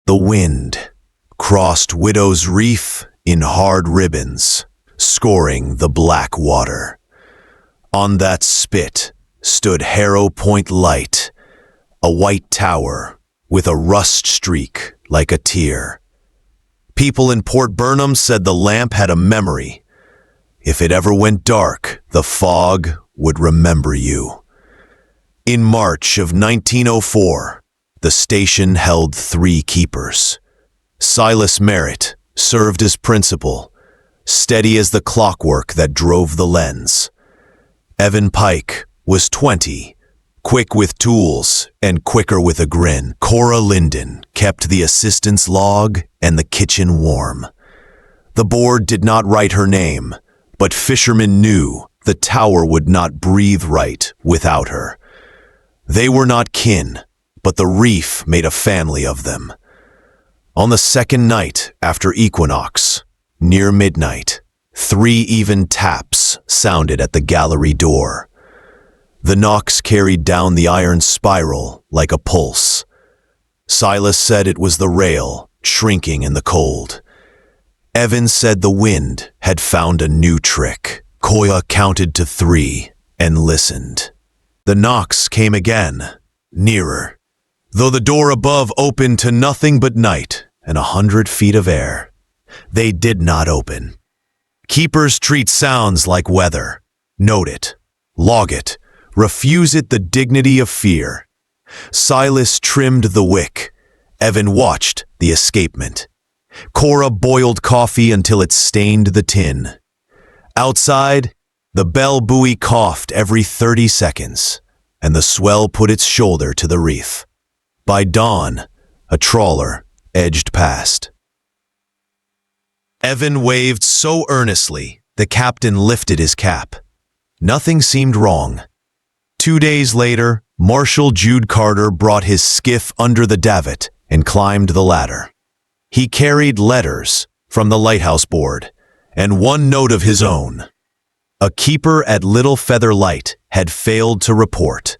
The wind crossed Widow's Reef in hard ribbons, scoring the black water. On that spit stood Harrow Point Light, a white tower with a rust streak like a tear. People in Port Burnham said the lamp had a memory. If it ever went dark, the fog would remember you. In March of 1904, the station held 3 keepers. Silas Merritt served as principal, steady as the clockwork that drove the lens. Evan Pike was 20, quick with tools and quicker with a grin. Cora Linden kept the assistant's log and the kitchen warm. The board did not write her name, but fishermen knew the tower would not breathe right without her. They were not kin, but the reef made a family of them. On the second night after equinox, near midnight, 3 even taps sounded at the gallery door. The knocks carried down the iron spiral like a pulse. Silas said it was the rail shrinking in the cold. Evan said the wind had found a new trick. Koya counted to 3 and listened. The knocks came again, nearer, though the door above opened to nothing but night and 100 feet of air. They did not open. Keepers treat sounds like weather. Note it, log it, refuse it the dignity of fear. Silas trimmed the wick. Evan watched the escapement. Cora boiled coffee until it stained the tin. Outside, the bell buoy coughed every 30 seconds, and the swell put its shoulder to the reef. By dawn, a trawler edged past. Evan waved so earnestly, the captain lifted his cap. Nothing seemed wrong. 2 days later, Marshal Jude Carter brought his skiff under the davit and climbed the ladder. He carried letters from the Lighthouse board and 1 note of his own. A keeper at Little Feather Light had failed to report.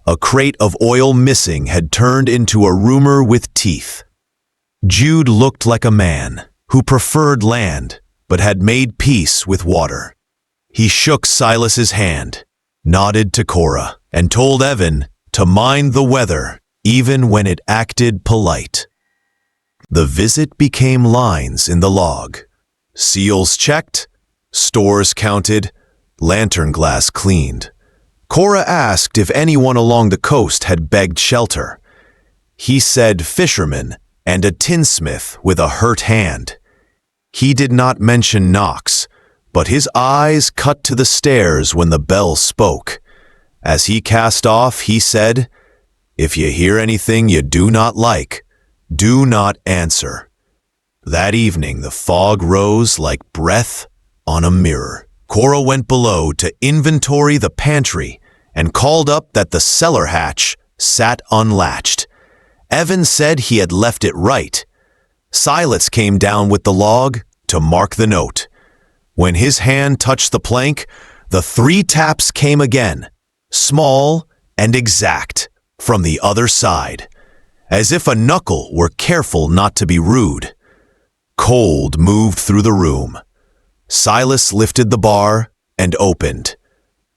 A crate of oil missing had turned into a rumor with teeth. Jude looked like a man who preferred land but had made peace with water. He shook Silas's hand, nodded to Cora, and told Evan to mind the weather even when it acted polite. The visit became lines in the log. Seals checked, stores counted, lantern glass cleaned. Cora asked if anyone along the coast had begged shelter. He said fishermen and a tinsmith with a hurt hand. He did not mention Knox, but his eyes cut to the stairs when the bell spoke. As he cast off, he said, "If you hear anything you do not like, do not answer." That evening, the fog rose like breath on a mirror. Cora went below to inventory the pantry and called up that the cellar hatch sat unlatched. Evan said he had left it right. Silas came down with the log to mark the note. When his hand touched the plank, the 3 taps came again, small and exact, from the other side, as if a knuckle were careful not to be rude. Cold moved through the room. Silas lifted the bar and opened.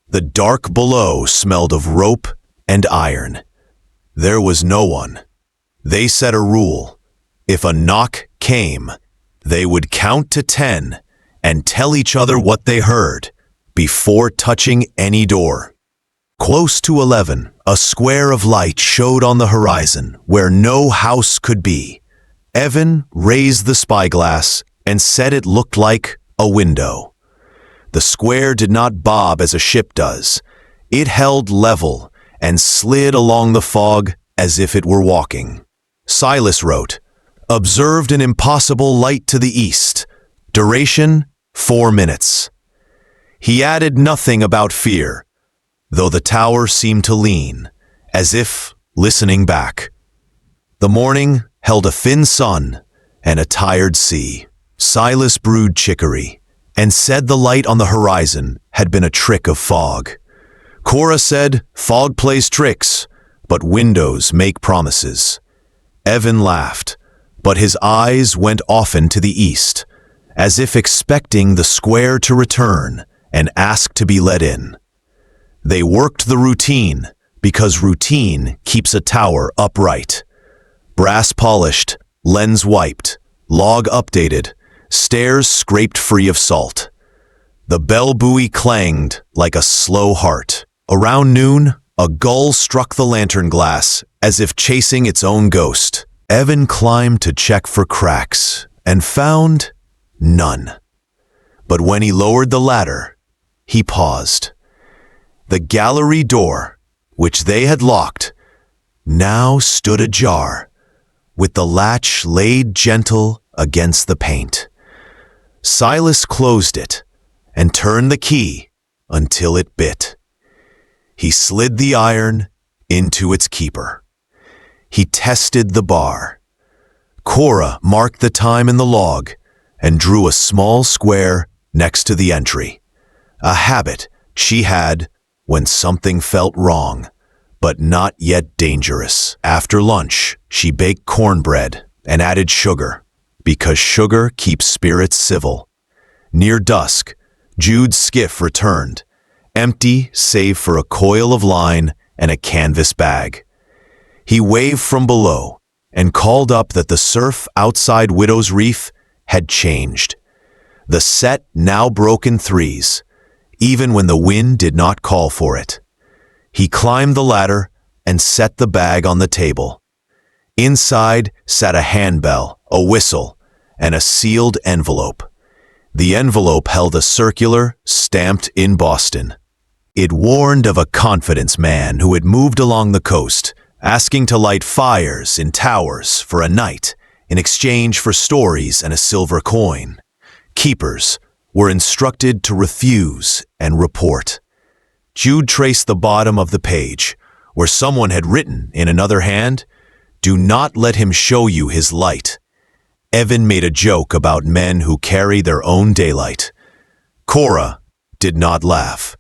The dark below smelled of rope and iron. There was no one. They set a rule. If a knock came, they would count to 10 and tell each other what they heard before touching any door. Close to 11, a square of light showed on the horizon where no house could be. Evan raised the spyglass and said it looked like a window. The square did not bob as a ship does. It held level and slid along the fog as if it were walking. Silas wrote, "Observed an impossible light to the east. Duration, 4 minutes." He added nothing about fear, though the tower seemed to lean, as if listening back. The morning held a thin sun and a tired sea. Silas brewed chicory and said the light on the horizon had been a trick of fog. Cora said fog plays tricks, but windows make promises. Evan laughed. but his eyes went often to the east, as if expecting the square to return and ask to be let in. They worked the routine, because routine keeps a tower upright. Brass polished, lens wiped, log updated, stairs scraped free of salt. The bell buoy clanged like a slow heart. Around noon, a gull struck the lantern glass as if chasing its own ghost. Evan climbed to check for cracks and found none. But when he lowered the ladder, he paused. The gallery door, which they had locked, now stood ajar, with the latch laid gentle against the paint. Silas closed it and turned the key until it bit. He slid the iron into its keeper. He tested the bar. Cora marked the time in the log and drew a small square next to the entry, a habit she had when something felt wrong, but not yet dangerous. After lunch, she baked cornbread and added sugar, because sugar keeps spirits civil. Near dusk, Jude's skiff returned, empty save for a coil of line and a canvas bag. He waved from below and called up that the surf outside Widow's Reef had changed. The set now broke in threes, even when the wind did not call for it. He climbed the ladder and set the bag on the table. Inside sat a handbell, a whistle, and a sealed envelope. The envelope held a circular stamped in Boston. It warned of a confidence man who had moved along the coast, asking to light fires in towers for a night in exchange for stories and a silver coin. Keepers were instructed to refuse and report. Jude traced the bottom of the page, where someone had written in another hand, "Do not let him show you his light." Evan made a joke about men who carry their own daylight. Cora did not laugh.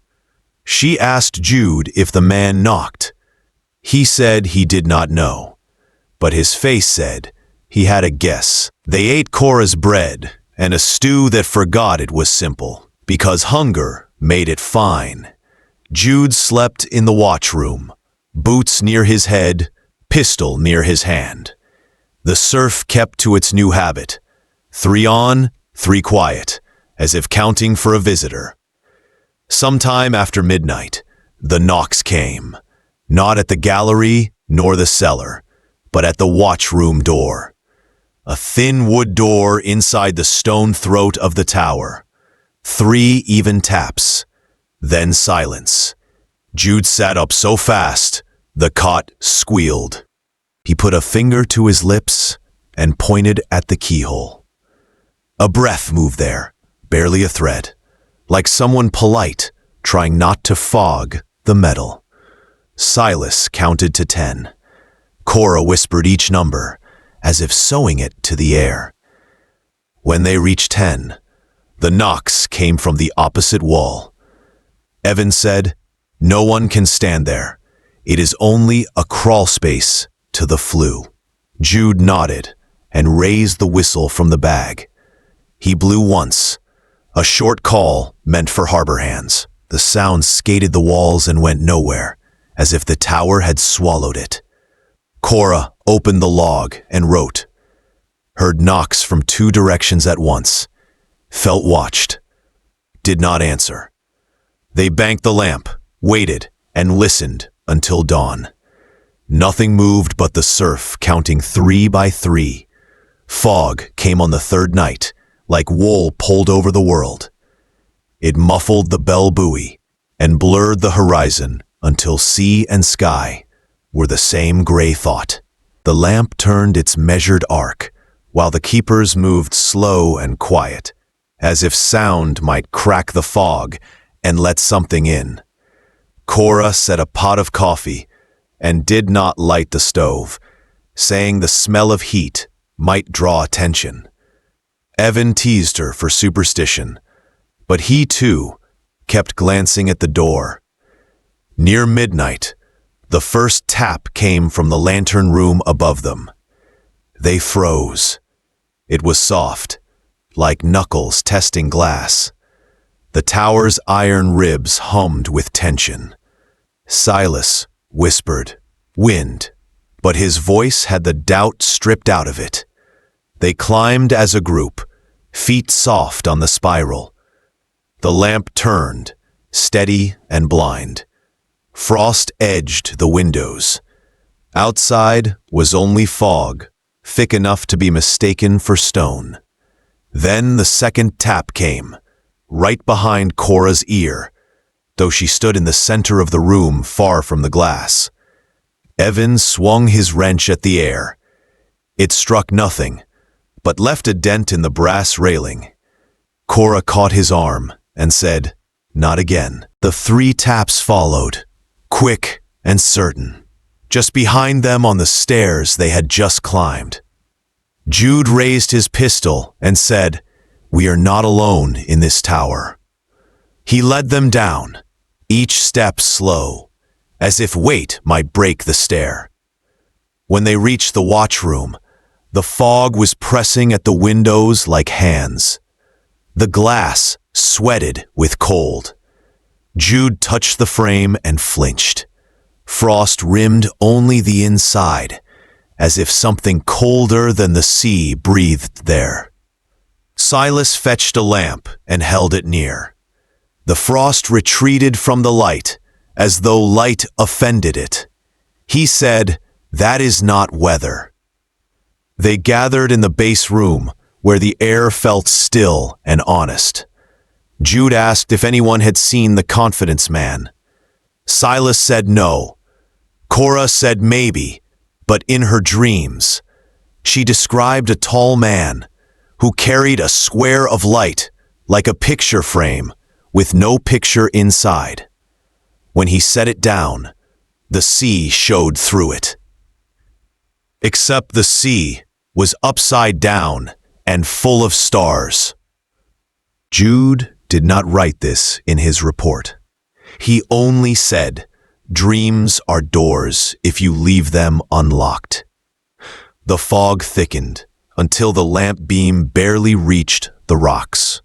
She asked Jude if the man knocked. He said he did not know, but his face said he had a guess. They ate Cora's bread and a stew that forgot it was simple, because hunger made it fine. Jude slept in the watchroom, boots near his head, pistol near his hand. The surf kept to its new habit, 3 on, 3 quiet, as if counting for a visitor. Sometime after midnight, the knocks came, not at the gallery nor the cellar, but at the watchroom door. A thin wood door inside the stone throat of the tower. 3 even taps, then silence. Jude sat up so fast, the cot squealed. He put a finger to his lips and pointed at the keyhole. A breath moved there, barely a thread, like someone polite trying not to fog the metal. Silas counted to 10. Cora whispered each number, as if sewing it to the air. When they reached 10, the knocks came from the opposite wall. Evan said, "No one can stand there. It is only a crawl space to the flue." Jude nodded and raised the whistle from the bag. He blew once, a short call meant for harbor hands. The sound skated the walls and went nowhere, as if the tower had swallowed it. Cora opened the log and wrote. Heard knocks from 2 directions at once. Felt watched. Did not answer. They banked the lamp, waited, and listened until dawn. Nothing moved but the surf counting 3 by 3. Fog came on the 3rd night, like wool pulled over the world. It muffled the bell buoy and blurred the horizon until sea and sky were the same gray thought. The lamp turned its measured arc, while the keepers moved slow and quiet, as if sound might crack the fog and let something in. Cora set a pot of coffee and did not light the stove, saying the smell of heat might draw attention. Evan teased her for superstition, but he too kept glancing at the door. Near midnight, the first tap came from the lantern room above them. They froze. It was soft, like knuckles testing glass. The tower's iron ribs hummed with tension. Silas whispered, "Wind," but his voice had the doubt stripped out of it. They climbed as a group, feet soft on the spiral. The lamp turned, steady and blind. Frost edged the windows. Outside was only fog, thick enough to be mistaken for stone. Then the second tap came, right behind Cora's ear, though she stood in the center of the room far from the glass. Evan swung his wrench at the air. It struck nothing, but left a dent in the brass railing. Cora caught his arm and said, "Not again." The 3 taps followed, quick and certain, just behind them on the stairs they had just climbed. Jude raised his pistol and said, "We are not alone in this tower." He led them down, each step slow, as if weight might break the stair. When they reached the watchroom, the fog was pressing at the windows like hands. The glass sweated with cold. Jude touched the frame and flinched. Frost rimmed only the inside, as if something colder than the sea breathed there. Silas fetched a lamp and held it near. The frost retreated from the light, as though light offended it. He said, "That is not weather." They gathered in the base room, where the air felt still and honest. Jude asked if anyone had seen the confidence man. Silas said no. Cora said maybe, but in her dreams. She described a tall man who carried a square of light, like a picture frame, with no picture inside. When he set it down, the sea showed through it. Except the sea was upside down and full of stars. Jude did not write this in his report. He only said, "Dreams are doors if you leave them unlocked." The fog thickened until the lamp beam barely reached the rocks.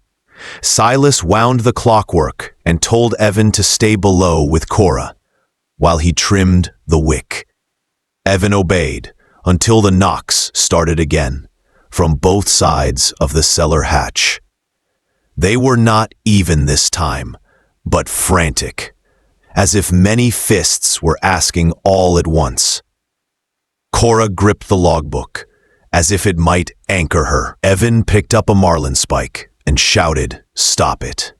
Silas wound the clockwork and told Evan to stay below with Cora, while he trimmed the wick. Evan obeyed until the knocks started again, from both sides of the cellar hatch. They were not even this time, but frantic, as if many fists were asking all at once. Cora gripped the logbook, as if it might anchor her. Evan picked up a marlinspike and shouted, "Stop it."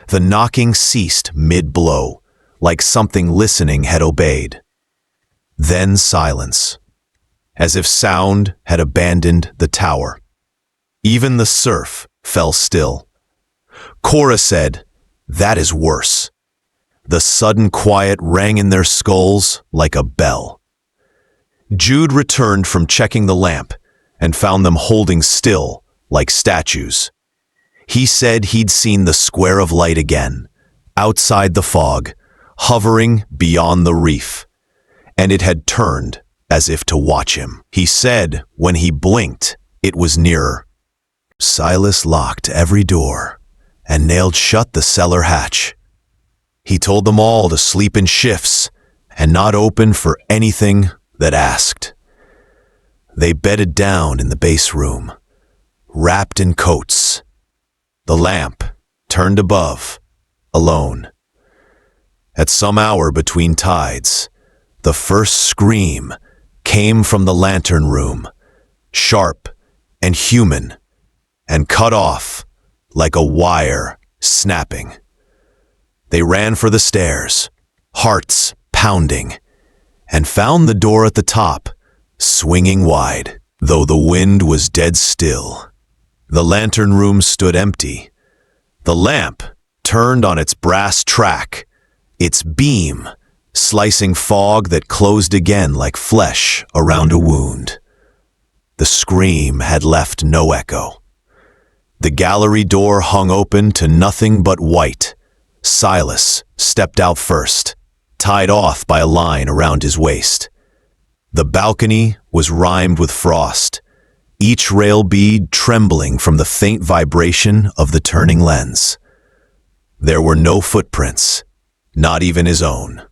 The knocking ceased mid-blow, like something listening had obeyed. Then silence, as if sound had abandoned the tower. Even the surf fell still. Cora said, "That is worse." The sudden quiet rang in their skulls like a bell. Jude returned from checking the lamp and found them holding still like statues. He said he'd seen the square of light again, outside the fog, hovering beyond the reef, and it had turned as if to watch him. He said when he blinked, it was nearer. Silas locked every door and nailed shut the cellar hatch. He told them all to sleep in shifts and not open for anything that asked. They bedded down in the base room, wrapped in coats. The lamp turned above, alone. At some hour between tides, the first scream came from the lantern room, sharp and human, and cut off like a wire snapping. They ran for the stairs, hearts pounding, and found the door at the top, swinging wide, though the wind was dead still. The lantern room stood empty. The lamp turned on its brass track, its beam slicing fog that closed again like flesh around a wound. The scream had left no echo. The gallery door hung open to nothing but white. Silas stepped out first, tied off by a line around his waist. The balcony was rimed with frost, each rail bead trembling from the faint vibration of the turning lens. There were no footprints, not even his own.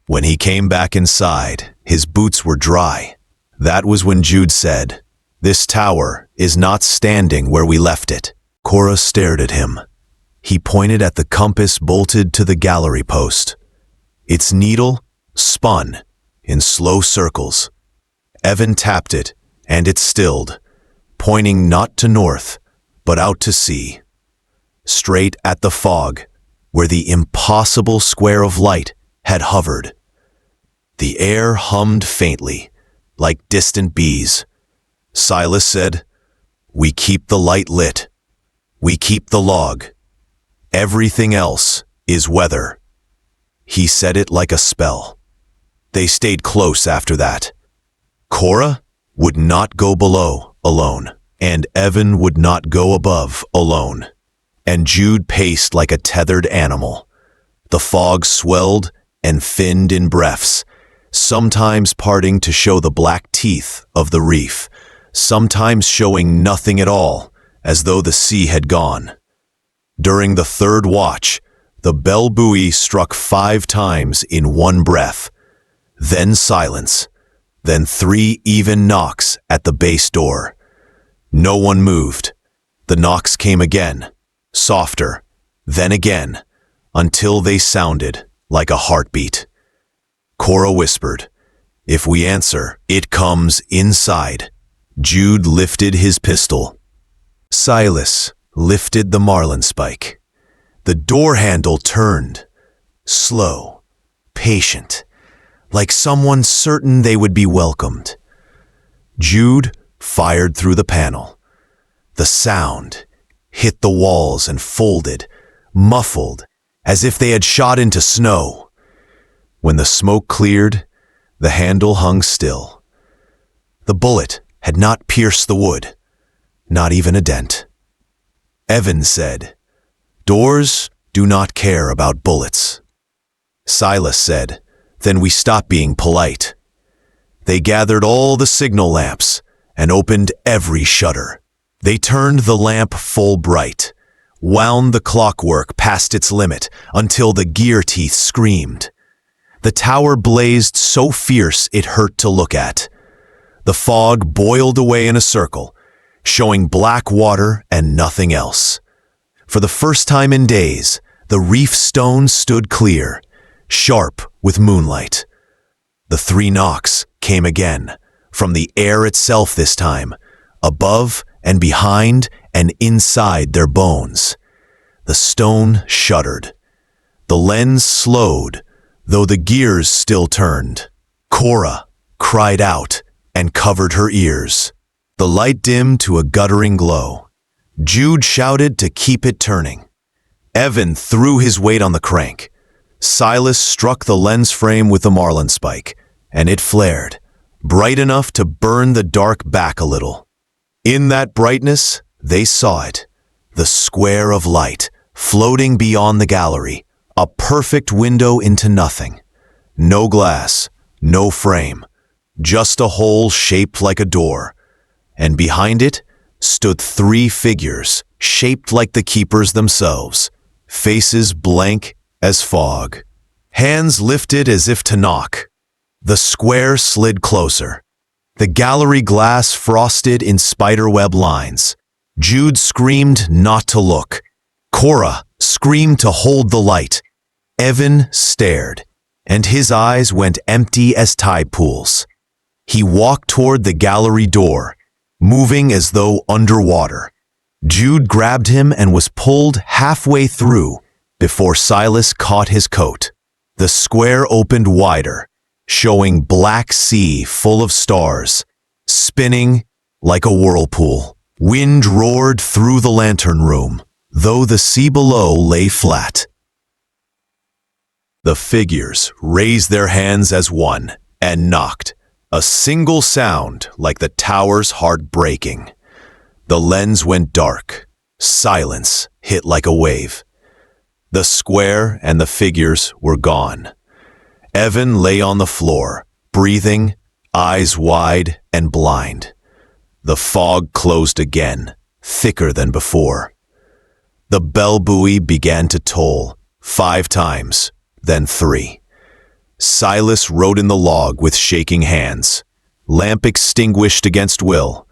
When he came back inside, his boots were dry. That was when Jude said, "This tower is not standing where we left it." Cora stared at him. He pointed at the compass bolted to the gallery post. Its needle spun in slow circles. Evan tapped it, and it stilled, pointing not to north, but out to sea, straight at the fog, where the impossible square of light had hovered. The air hummed faintly, like distant bees. Silas said, "We keep the light lit. We keep the log. Everything else is weather." He said it like a spell. They stayed close after that. Cora would not go below alone, and Evan would not go above alone. And Jude paced like a tethered animal. The fog swelled and thinned in breaths, sometimes parting to show the black teeth of the reef, sometimes showing nothing at all, as though the sea had gone. During the third watch, the bell buoy struck 5 times in one breath, then silence, then 3 even knocks at the base door. No one moved. The knocks came again, softer, then again, until they sounded like a heartbeat. Cora whispered, "If we answer, it comes inside." Jude lifted his pistol. Silas lifted the marlinspike. The door handle turned, slow, patient, like someone certain they would be welcomed. Jude fired through the panel. The sound hit the walls and folded, muffled, as if they had shot into snow. When the smoke cleared, the handle hung still. The bullet had not pierced the wood, not even a dent. Evan said, "Doors do not care about bullets." Silas said, "Then we stop being polite." They gathered all the signal lamps and opened every shutter. They turned the lamp full bright, wound the clockwork past its limit until the gear teeth screamed. The tower blazed so fierce it hurt to look at. The fog boiled away in a circle, showing black water and nothing else. For the first time in days, the reef stone stood clear, sharp with moonlight. The 3 knocks came again, from the air itself this time, above and behind and inside their bones. The stone shuddered. The lens slowed, though the gears still turned. Cora cried out and covered her ears. The light dimmed to a guttering glow. Jude shouted to keep it turning. Evan threw his weight on the crank. Silas struck the lens frame with the marlinspike, and it flared, bright enough to burn the dark back a little. In that brightness, they saw it, the square of light, floating beyond the gallery, a perfect window into nothing. No glass, no frame, just a hole shaped like a door, and behind it stood 3 figures, shaped like the keepers themselves, faces blank as fog, hands lifted as if to knock. The square slid closer, the gallery glass frosted in spiderweb lines. Jude screamed not to look. Cora screamed to hold the light. Evan stared, and his eyes went empty as tide pools. He walked toward the gallery door, moving as though underwater. Jude grabbed him and was pulled halfway through before Silas caught his coat. The square opened wider, showing black sea full of stars, spinning like a whirlpool. Wind roared through the lantern room, though the sea below lay flat. The figures raised their hands as one and knocked, a single sound like the tower's heart breaking. The lens went dark. Silence hit like a wave. The square and the figures were gone. Evan lay on the floor, breathing, eyes wide and blind. The fog closed again, thicker than before. The bell buoy began to toll, 5 times, then 3. Silas wrote in the log with shaking hands. Lamp extinguished against will.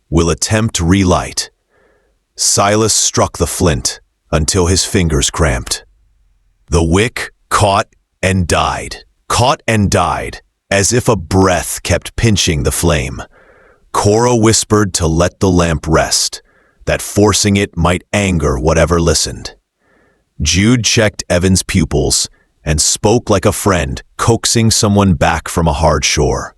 Will attempt relight. Silas struck the flint until his fingers cramped. The wick caught and died, as if a breath kept pinching the flame. Cora whispered to let the lamp rest, that forcing it might anger whatever listened. Jude checked Evan's pupils and spoke like a friend coaxing someone back from a hard shore.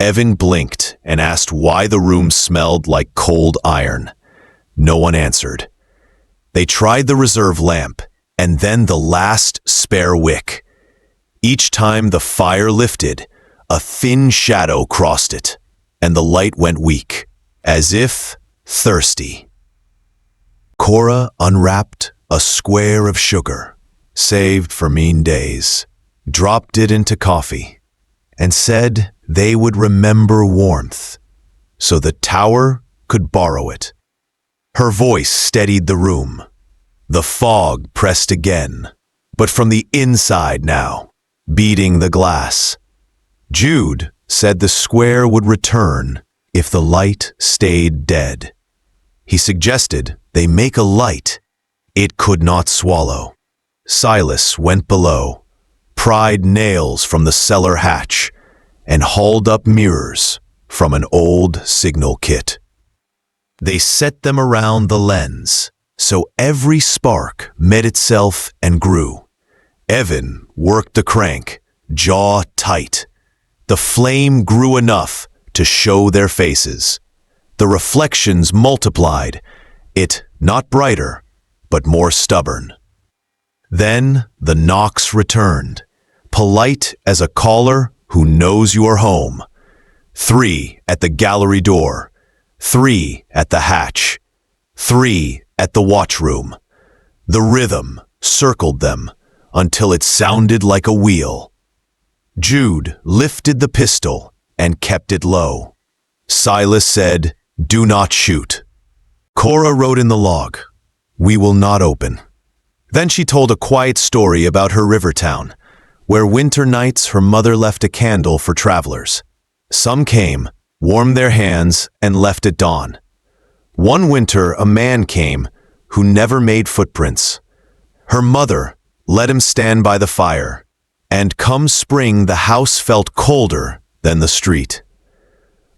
Evan blinked and asked why the room smelled like cold iron. No one answered. They tried the reserve lamp and then the last spare wick. Each time the fire lifted, a thin shadow crossed it, and the light went weak, as if thirsty. Cora unwrapped a square of sugar, saved for mean days, dropped it into coffee, and said they would remember warmth, so the tower could borrow it. Her voice steadied the room. The fog pressed again, but from the inside now, beating the glass. Jude said the square would return if the light stayed dead. He suggested they make a light it could not swallow. Silas went below, pried nails from the cellar hatch, and hauled up mirrors from an old signal kit. They set them around the lens, so every spark met itself and grew. Evan worked the crank, jaw tight. The flame grew enough to show their faces. The reflections multiplied, it not brighter, but more stubborn. Then the knocks returned, polite as a caller who knows you're home. 3 at the gallery door, 3 at the hatch, 3 at the watchroom. The rhythm circled them until it sounded like a wheel. Jude lifted the pistol and kept it low. Silas said, "Do not shoot." Cora wrote in the log, "We will not open." Then she told a quiet story about her river town, where winter nights her mother left a candle for travelers. Some came, warmed their hands, and left at dawn. One winter a man came who never made footprints. Her mother let him stand by the fire, and come spring the house felt colder than the street.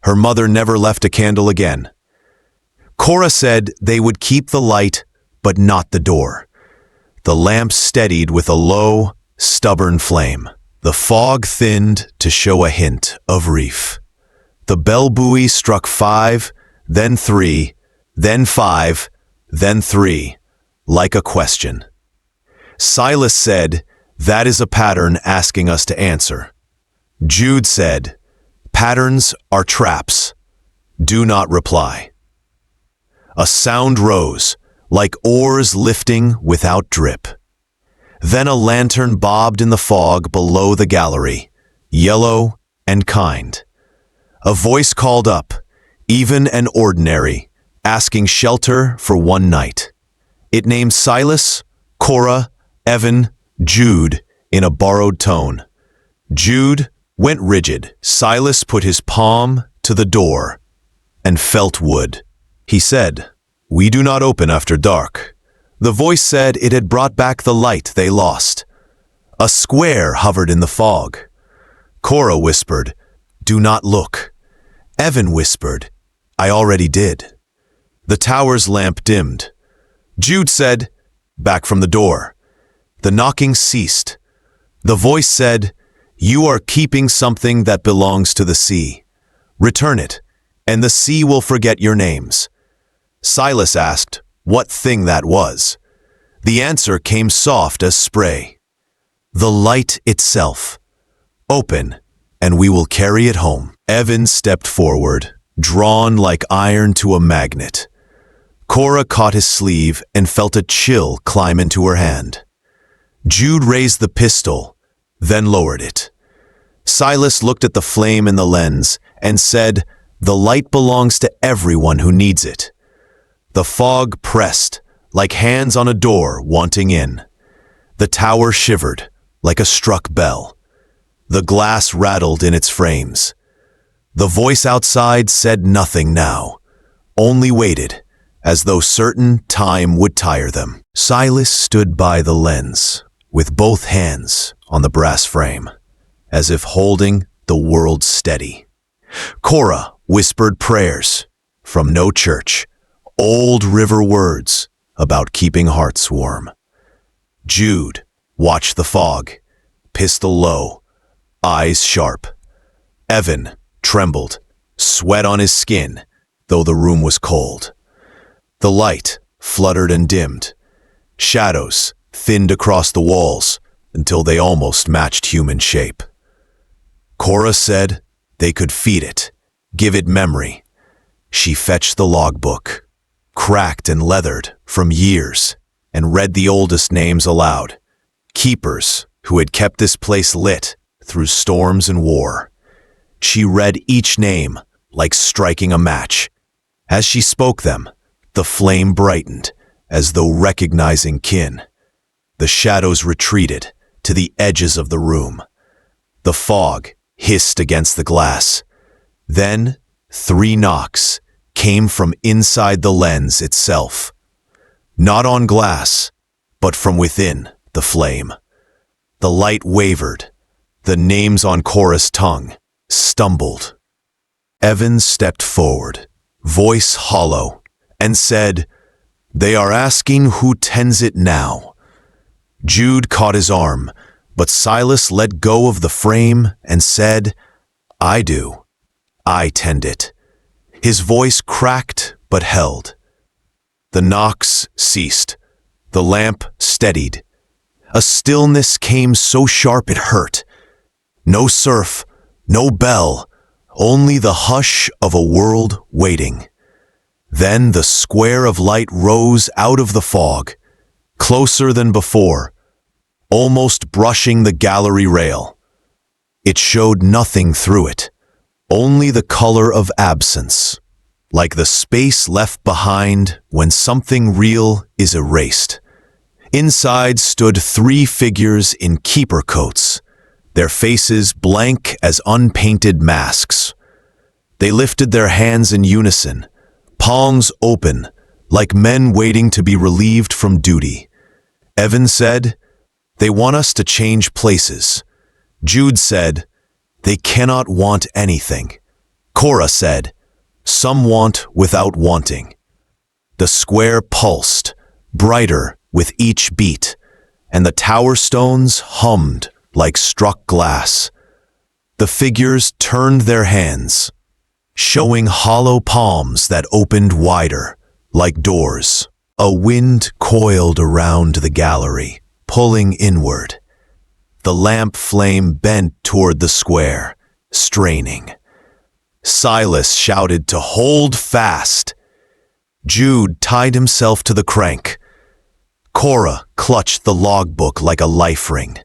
Her mother never left a candle again. Cora said they would keep the light, but not the door. The lamp steadied with a low, stubborn flame. The fog thinned to show a hint of reef. The bell buoy struck 5, then 3, then 5, then 3, like a question. Silas said, "That is a pattern asking us to answer." Jude said, "Patterns are traps. Do not reply." A sound rose, like oars lifting without drip. Then a lantern bobbed in the fog below the gallery, yellow and kind. A voice called up, even and ordinary, asking shelter for one night. It named Silas, Cora, Evan, Jude in a borrowed tone. Jude went rigid. Silas put his palm to the door and felt wood. He said, "We do not open after dark." The voice said it had brought back the light they lost. A square hovered in the fog. Cora whispered, "Do not look." Evan whispered, "I already did." The tower's lamp dimmed. Jude said, "Back from the door." The knocking ceased. The voice said, "You are keeping something that belongs to the sea. Return it, and the sea will forget your names." Silas asked what thing that was. The answer came soft as spray. "The light itself. Open, and we will carry it home." Evan stepped forward, drawn like iron to a magnet. Cora caught his sleeve and felt a chill climb into her hand. Jude raised the pistol, then lowered it. Silas looked at the flame in the lens and said, The light belongs to everyone who needs it. The fog pressed, like hands on a door wanting in. The tower shivered, like a struck bell. The glass rattled in its frames. The voice outside said nothing now, only waited, as though certain time would tire them. Silas stood by the lens, with both hands on the brass frame, as if holding the world steady. Cora whispered prayers from no church, old river words about keeping hearts warm. Jude watched the fog, pistol low, eyes sharp. Evan trembled, sweat on his skin, though the room was cold. The light fluttered and dimmed. Shadows thinned across the walls until they almost matched human shape. Cora said they could feed it, give it memory. She fetched the logbook, cracked and leathered from years, and read the oldest names aloud. Keepers who had kept this place lit through storms and war. She read each name like striking a match. As she spoke them, the flame brightened, as though recognizing kin. The shadows retreated to the edges of the room. The fog hissed against the glass. Then 3 knocks came from inside the lens itself. Not on glass, but from within the flame. The light wavered. The names on Cora's tongue stumbled. Evans stepped forward, voice hollow, and said, "They are asking who tends it now." Jude caught his arm, but Silas let go of the frame and said, "I do. I tend it." His voice cracked but held. The knocks ceased. The lamp steadied. A stillness came so sharp it hurt. No surf, no bell, only the hush of a world waiting. Then the square of light rose out of the fog, closer than before, almost brushing the gallery rail. It showed nothing through it, only the color of absence, like the space left behind when something real is erased. Inside stood 3 figures in keeper coats, their faces blank as unpainted masks. They lifted their hands in unison, palms open, like men waiting to be relieved from duty. Evan said, "They want us to change places." Jude said, "They cannot want anything." Cora said, "Some want without wanting." The square pulsed, brighter with each beat, and the tower stones hummed like struck glass. The figures turned their hands, showing hollow palms that opened wider, like doors. A wind coiled around the gallery, pulling inward. The lamp flame bent toward the square, straining. Silas shouted to hold fast. Jude tied himself to the crank. Cora clutched the logbook like a life ring.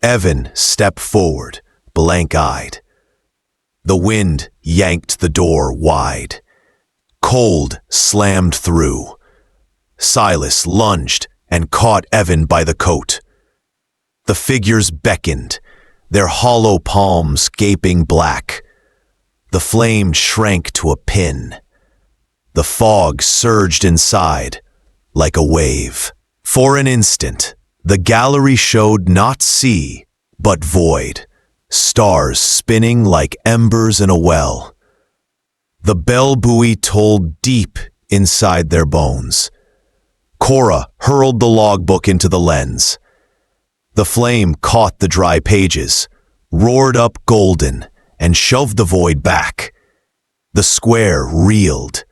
Evan stepped forward, blank-eyed. The wind yanked the door wide. Cold slammed through. Silas lunged and caught Evan by the coat. The figures beckoned, their hollow palms gaping black. The flame shrank to a pin. The fog surged inside, like a wave. For an instant, the gallery showed not sea, but void, stars spinning like embers in a well. The bell buoy tolled deep inside their bones. Cora hurled the logbook into the lens. The flame caught the dry pages, roared up golden, and shoved the void back. The square reeled.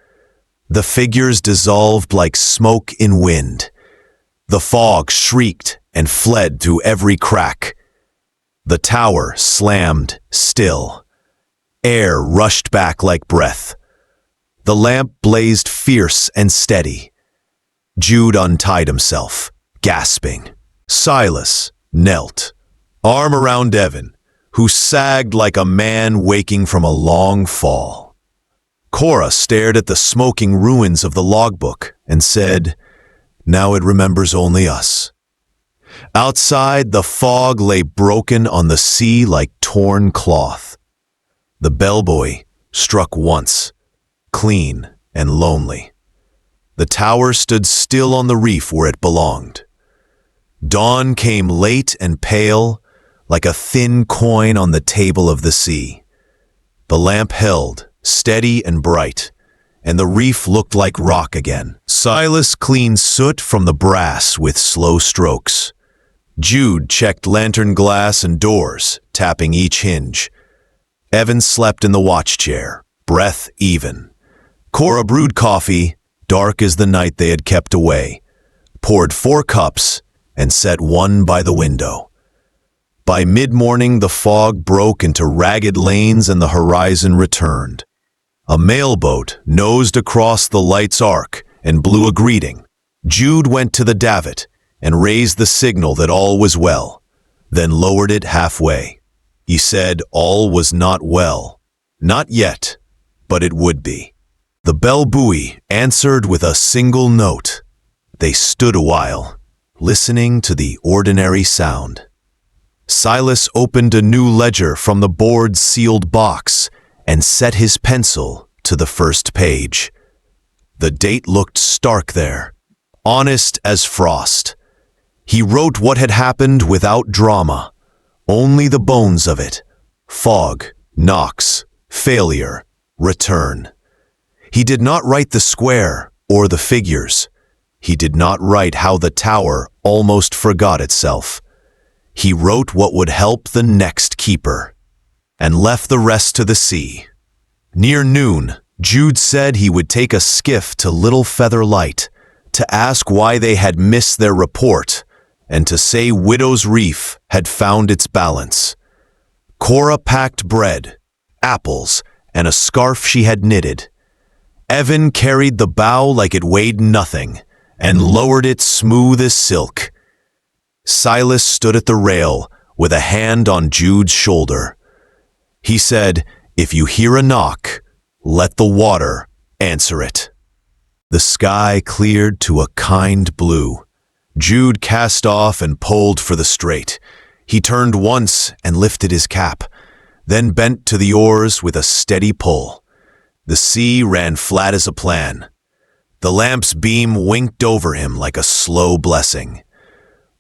The figures dissolved like smoke in wind. The fog shrieked and fled through every crack. The tower slammed still. Air rushed back like breath. The lamp blazed fierce and steady. Jude untied himself, gasping. Silas knelt, arm around Evan, who sagged like a man waking from a long fall. Cora stared at the smoking ruins of the logbook and said, "Now it remembers only us." Outside, the fog lay broken on the sea like torn cloth. The bellboy struck once, clean and lonely. The tower stood still on the reef where it belonged. Dawn came late and pale, like a thin coin on the table of the sea. The lamp held, steady and bright, and the reef looked like rock again. Silas cleaned soot from the brass with slow strokes. Jude checked lantern glass and doors, tapping each hinge. Evan slept in the watch chair, breath even. Cora brewed coffee, dark as the night they had kept away, poured 4 cups, and set one by the window. By mid-morning, the fog broke into ragged lanes and the horizon returned. A mailboat nosed across the light's arc and blew a greeting. Jude went to the davit and raised the signal that all was well, then lowered it halfway. He said all was not well. Not yet, but it would be. The bell buoy answered with a single note. They stood a while, listening to the ordinary sound. Silas opened a new ledger from the board's sealed box and set his pencil to the first page. The date looked stark there, honest as frost. He wrote what had happened without drama, only the bones of it: fog, knocks, failure, return. He did not write the square or the figures. He did not write how the tower almost forgot itself. He wrote what would help the next keeper, and left the rest to the sea. Near noon, Jude said he would take a skiff to Little Feather Light to ask why they had missed their report and to say Widow's Reef had found its balance. Cora packed bread, apples, and a scarf she had knitted. Evan carried the bow like it weighed nothing and lowered it smooth as silk. Silas stood at the rail with a hand on Jude's shoulder. He said, "If you hear a knock, let the water answer it." The sky cleared to a kind blue. Jude cast off and pulled for the strait. He turned once and lifted his cap, then bent to the oars with a steady pull. The sea ran flat as a plan. The lamp's beam winked over him like a slow blessing.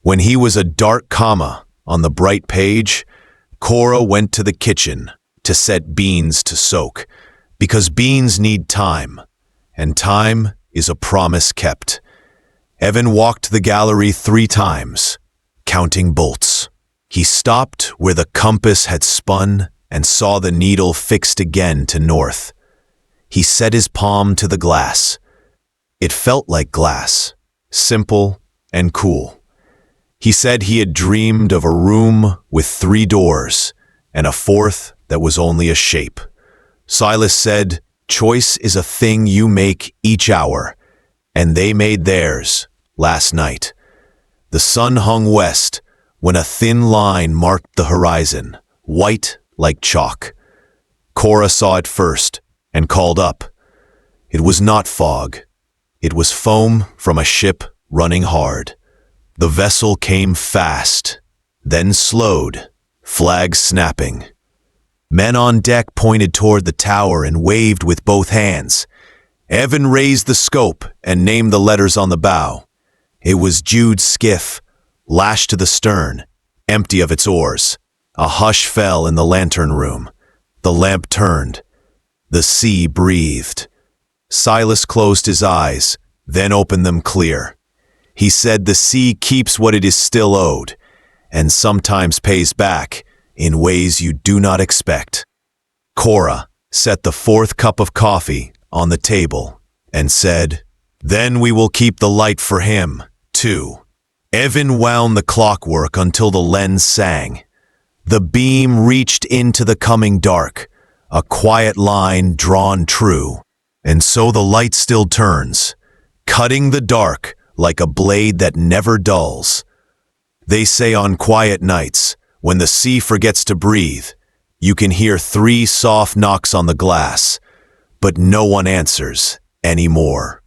When he was a dark comma on the bright page, Cora went to the kitchen to set beans to soak, because beans need time, and time is a promise kept. Evan walked the gallery 3 times, counting bolts. He stopped where the compass had spun and saw the needle fixed again to north. He set his palm to the glass. It felt like glass, simple and cool. He said he had dreamed of a room with 3 doors and a 4th that was only a shape. Silas said, "Choice is a thing you make each hour," and they made theirs last night. The sun hung west when a thin line marked the horizon, white like chalk. Cora saw it first and called up. It was not fog. It was foam from a ship running hard. The vessel came fast, then slowed, flags snapping. Men on deck pointed toward the tower and waved with both hands. Evan raised the scope and named the letters on the bow. It was Jude's skiff, lashed to the stern, empty of its oars. A hush fell in the lantern room. The lamp turned. The sea breathed. Silas closed his eyes, then opened them clear. He said the sea keeps what it is still owed, and sometimes pays back in ways you do not expect. Cora set the 4th cup of coffee on the table and said, "Then we will keep the light for him, too." Evan wound the clockwork until the lens sang. The beam reached into the coming dark, a quiet line drawn true. And so the light still turns, cutting the dark like a blade that never dulls. They say on quiet nights, when the sea forgets to breathe, you can hear 3 soft knocks on the glass, but no one answers anymore.